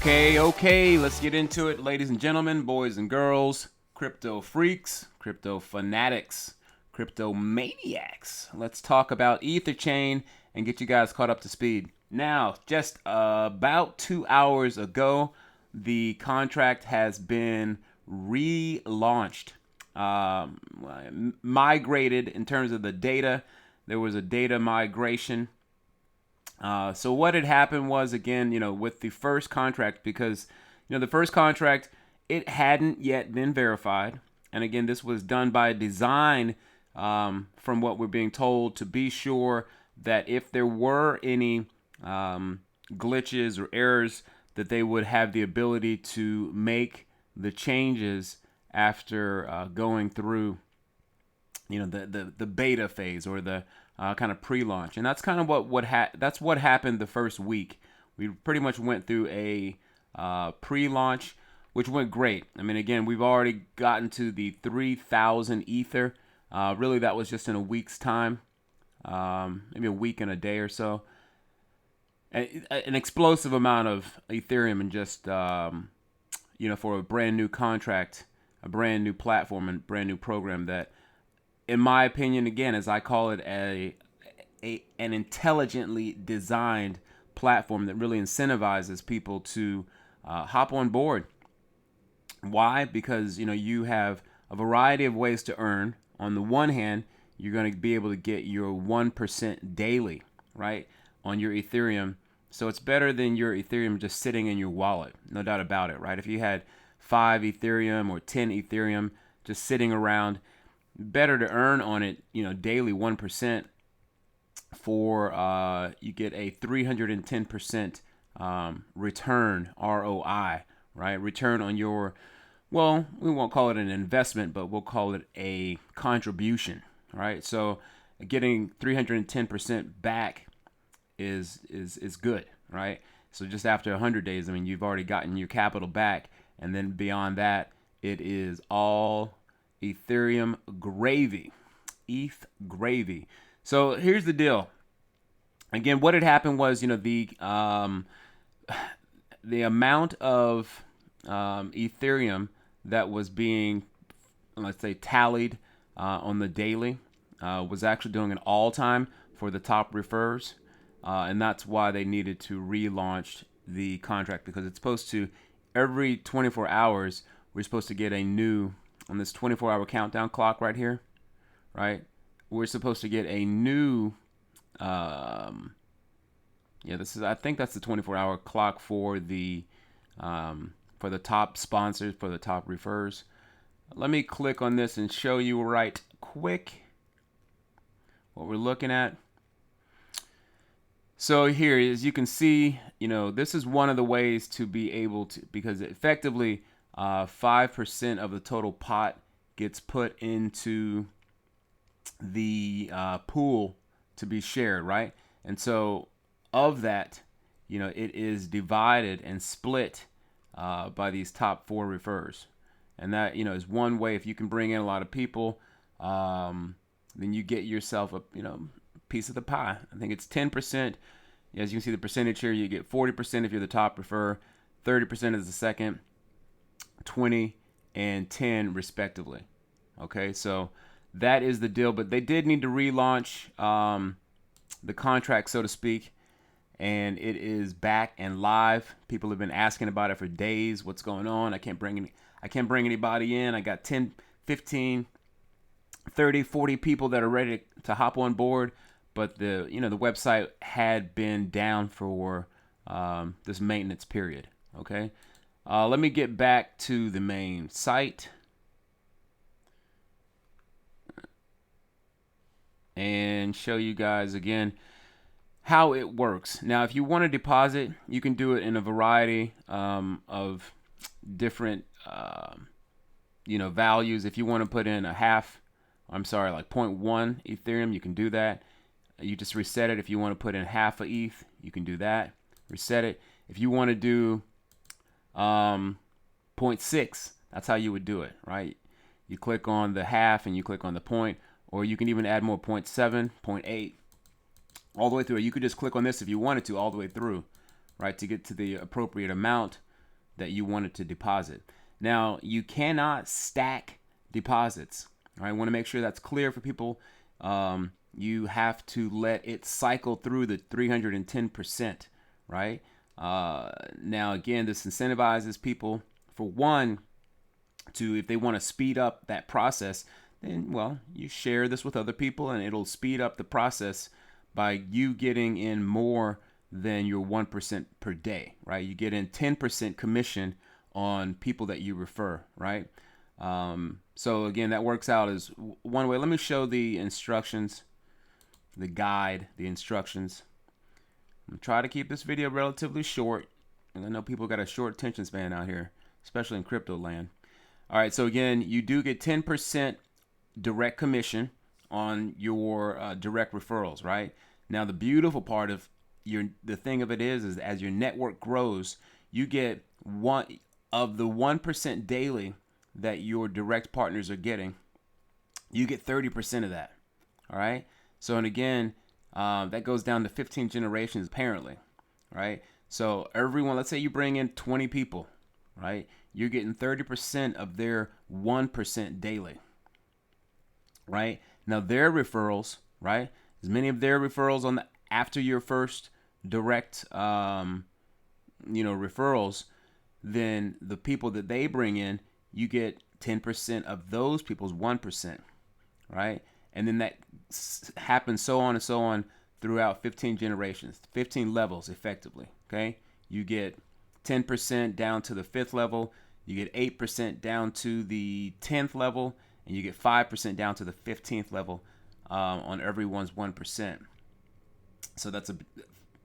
Okay, let's get into it, ladies and gentlemen, boys and girls, crypto freaks, crypto fanatics, crypto maniacs. Let's talk about EtherChain and get you guys caught up to speed. Now, just about 2 hours ago, the contract has been relaunched, migrated in terms of the data. There was a data migration. So what had happened was, again, with the first contract, because, the first contract, it hadn't yet been verified. And again, this was done by design, from what we're being told, to be sure that if there were any glitches or errors, that they would have the ability to make the changes after going through, the beta phase, or the kind of pre-launch. And that's kind of what happened the first week. We pretty much went through a pre-launch, which went great. I mean, again, we've already gotten to the 3,000 Ether. Really, that was just in a week's time, maybe a week and a day or so. An explosive amount of Ethereum, and just for a brand new contract, a brand new platform, and brand new program that, in my opinion, again, as I call it, an intelligently designed platform that really incentivizes people to hop on board. Why? Because you have a variety of ways to earn. On the one hand, you're going to be able to get your 1% daily, right, on your Ethereum. So it's better than your Ethereum just sitting in your wallet, no doubt about it, right? If you had 5 Ethereum or 10 Ethereum just sitting around, better to earn on it, daily 1%, for you get a 310% return, ROI, right? Return on your, well, we won't call it an investment, but we'll call it a contribution, right? So getting 310% back is good, right? So just after 100 days, I mean, you've already gotten your capital back, and then beyond that, it is all Ethereum gravy. ETH gravy. So here's the deal. Again, what had happened was, the amount of Ethereum that was being, let's say, tallied on the daily was actually doing an all-time for the top referrers. And that's why they needed to relaunch the contract, because it's supposed to, every 24 hours, we're supposed to get a new, on this 24-hour countdown clock right here, right? We're supposed to get a new, I think that's the 24-hour clock for the top sponsors, for the top refers. Let me click on this and show you right quick what we're looking at. So here, as you can see, this is one of the ways to be able to, because effectively 5% of the total pot gets put into the pool to be shared, right? And so of that, it is divided and split by these top 4 refers. And that, is one way. If you can bring in a lot of people, then you get yourself a, piece of the pie. I think it's 10%. As you can see the percentage here, you get 40% if you're the top refer, 30% is the second, 20 and 10 respectively. Okay, so that is the deal. But they did need to relaunch the contract, so to speak, and it is back and live. People have been asking about it for days. What's going on? I can't bring anybody in. I got 10, 15, 30, 40 people that are ready to hop on board. But the website had been down for this maintenance period. Okay, let me get back to the main site and show you guys again how it works. Now, if you want to deposit, you can do it in a variety of different values. If you want to put in like 0.1 Ethereum, you can do that. You just reset it. If you want to put in half a ETH, you can do that. Reset it. If you want to do 0.6, that's how you would do it, right? You click on the half and you click on the point, or you can even add more, 0.7, 0.8, all the way through. You could just click on this if you wanted to all the way through, right, to get to the appropriate amount. that you wanted to deposit. Now, you cannot stack deposits. All right, I want to make sure that's clear for people. You have to let it cycle through the 310%, right? Now, again, this incentivizes people, for one, to, if they want to speed up that process, then, well, you share this with other people and it'll speed up the process by you getting in more than your 1% per day, right? You get in 10% commission on people that you refer, right? So again, that works out as one way. Let me show the instructions, the guide, the instructions. I'm gonna try to keep this video relatively short, and I know people got a short attention span out here, especially in crypto land. All right, so again, you do get 10% direct commission on your direct referrals, right? Now, the beautiful part of the thing of it is as your network grows, you get one of the 1% daily that your direct partners are getting. You get 30% of that. All right. So, and again, that goes down to 15 generations apparently, right? So everyone, let's say you bring in 20 people, right? You're getting 30% of their 1% daily, right? Now their referrals, right? As many of their referrals on the after your first direct, referrals, then the people that they bring in, you get 10% of those people's 1%, right? And then that happens so on and so on throughout 15 generations, 15 levels effectively, okay? You get 10% down to the 5th level, you get 8% down to the 10th level, and you get 5% down to the 15th level on everyone's 1%. So that's a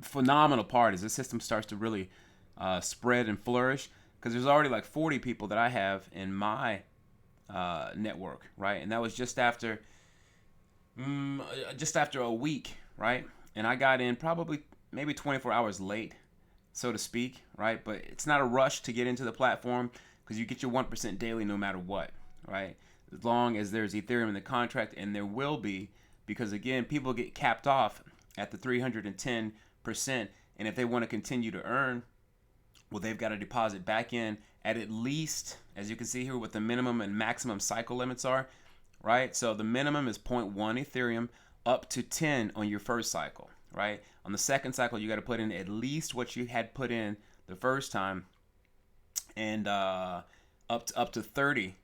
phenomenal part as this system starts to really spread and flourish, because there's already like 40 people that I have in my network, right? And that was just after a week, right? And I got in probably maybe 24 hours late, so to speak, right? But it's not a rush to get into the platform because you get your 1% daily no matter what, right? As long as there's Ethereum in the contract, and there will be, because again, people get capped off at the 310%, and if they want to continue to earn, well, they've got to deposit back in at least, as you can see here, what the minimum and maximum cycle limits are, right? So the minimum is 0.1 Ethereum up to 10 on your first cycle, right? On the second cycle, you got to put in at least what you had put in the first time, and up to 30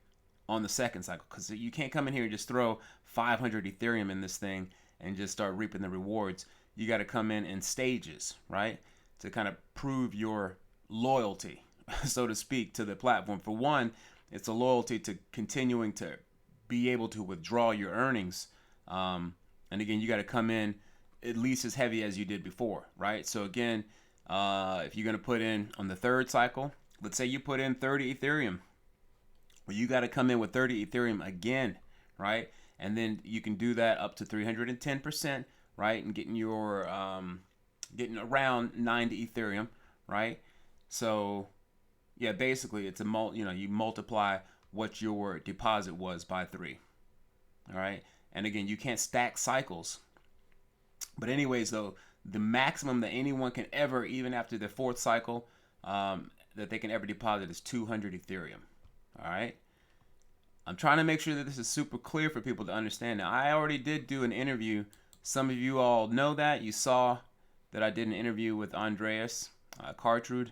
on the second cycle, because you can't come in here and just throw 500 Ethereum in this thing and just start reaping the rewards. You got to come in stages, right, to kind of prove your loyalty, so to speak, to the platform. For one, it's a loyalty to continuing to be able to withdraw your earnings. And again, you got to come in at least as heavy as you did before, right? So again, if you're going to put in on the third cycle, let's say you put in 30 Ethereum, well, you got to come in with 30 Ethereum again, right? And then you can do that up to 310%, right? And getting your getting around 90 Ethereum, right? So yeah, basically it's you multiply what your deposit was by 3. All right. And again, you can't stack cycles. But anyways, though, the maximum that anyone can ever, even after the 4th cycle, that they can ever deposit is 200 Ethereum. All right. I'm trying to make sure that this is super clear for people to understand. Now, I already did do an interview. Some of you all know that. You saw that I did an interview with 𝙏𝙝𝙖𝙣𝙠 𝙁𝙤𝙧,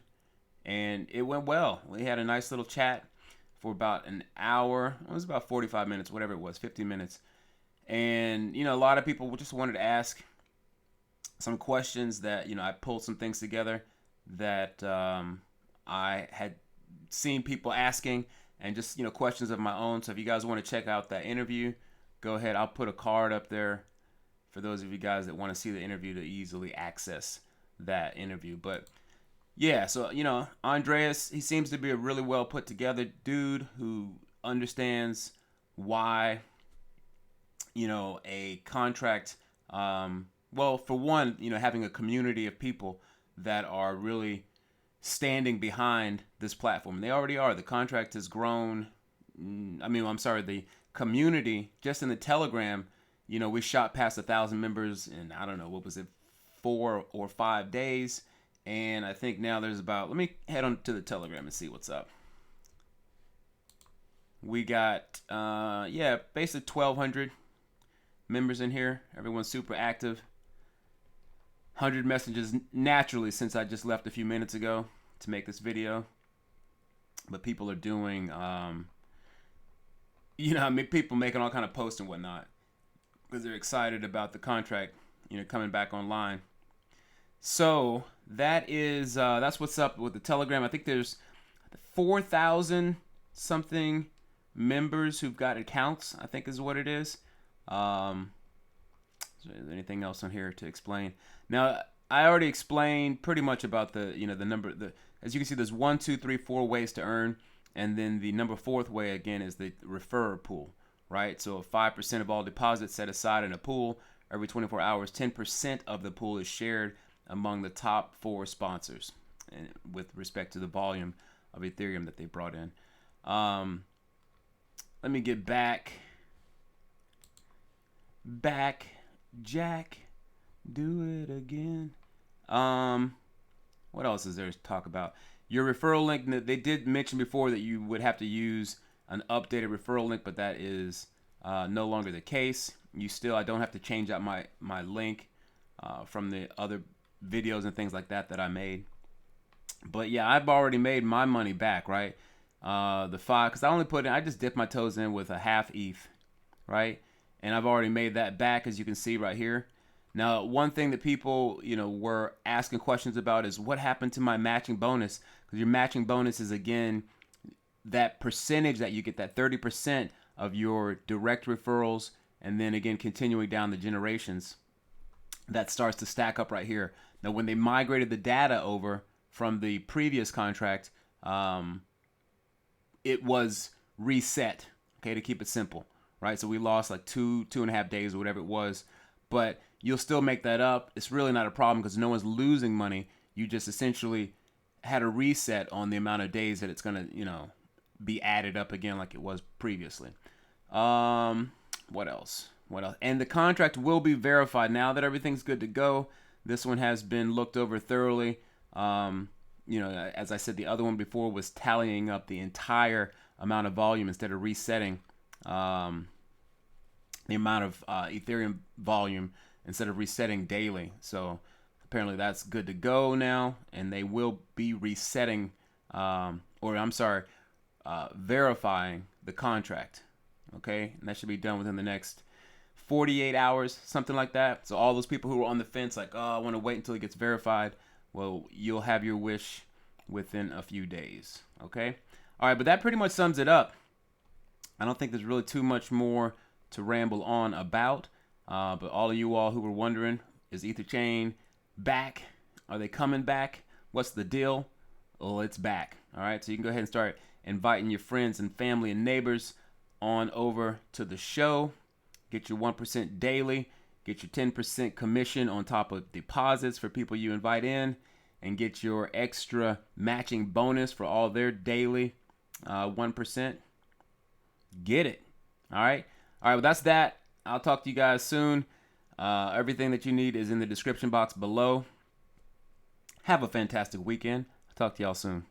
and it went well. We had a nice little chat for about an hour. It was about 45 minutes, whatever it was, 50 minutes. And, a lot of people just wanted to ask some questions that, I pulled some things together that I had seen people asking, and just, questions of my own. So if you guys want to check out that interview, go ahead. I'll put a card up there for those of you guys that want to see the interview to easily access that interview. But yeah, so, 𝙏𝙗𝙧, he seems to be a really well put together dude who understands why, a contract, well, for one, having a community of people that are really standing behind this platform. They already are. The contract has grown. The community, just in the Telegram, we shot past 1,000 members in, I don't know, what was it, 4 or 5 days. And I think now there's about, let me head on to the Telegram and see what's up. We got, yeah, basically 1,200 members in here. Everyone's super active. 100 messages naturally since I just left a few minutes ago to make this video. But people are doing, you know, I mean, people making all kind of posts and whatnot because they're excited about the contract, you know, coming back online. So that is, that's what's up with the Telegram. I think there's 4,000 something members who've got accounts, I think is what it is. Is there anything else on here to explain? Now, I already explained pretty much about the, you know, the number, as you can see, there's 1, 2, 3, 4 ways to earn. And then the number 4th way, again, is the referrer pool, right? So 5% of all deposits set aside in a pool every 24 hours, 10% of the pool is shared among the top 4 sponsors and with respect to the volume of Ethereum that they brought in. Let me get back, Jack, do it again. What else is there to talk about? Your referral link, they did mention before that you would have to use an updated referral link, but that is no longer the case. You still, I don't have to change out my link from the other videos and things like that I made. But yeah, I've already made my money back, right? The 5, because I just dipped my toes in with a half ETH, right? And I've already made that back, as you can see right here. Now, one thing that people, you know, were asking questions about is what happened to my matching bonus? Because your matching bonus is, again, that percentage that you get, that 30% of your direct referrals, and then, again, continuing down the generations. That starts to stack up right here. Now, when they migrated the data over from the previous contract, it was reset, okay, to keep it simple, right? So we lost like 2.5 days or whatever it was, but you'll still make that up. It's really not a problem because no one's losing money. You just essentially had a reset on the amount of days that it's going to, you know, be added up again like it was previously. What else? And the contract will be verified now that everything's good to go. This one has been looked over thoroughly. You know, as I said, the other one before was tallying up the entire amount of volume instead of resetting the amount of Ethereum volume instead of resetting daily. So apparently that's good to go now, and they will be resetting, verifying the contract. Okay, and that should be done within the next 48 hours, something like that. So all those people who were on the fence, like, oh, I want to wait until it gets verified, well, you'll have your wish within a few days. Okay, all right, but that pretty much sums it up. I don't think there's really too much more to ramble on about. But all of you all who were wondering, is EtherChain back? Are they coming back? What's the deal? Well, it's back. All right, so you can go ahead and start inviting your friends and family and neighbors on over to the show. Get your 1% daily. Get your 10% commission on top of deposits for people you invite in. And get your extra matching bonus for all their daily 1%. Get it. All right. All right, well, that's that. I'll talk to you guys soon. Everything that you need is in the description box below. Have a fantastic weekend. I'll talk to y'all soon.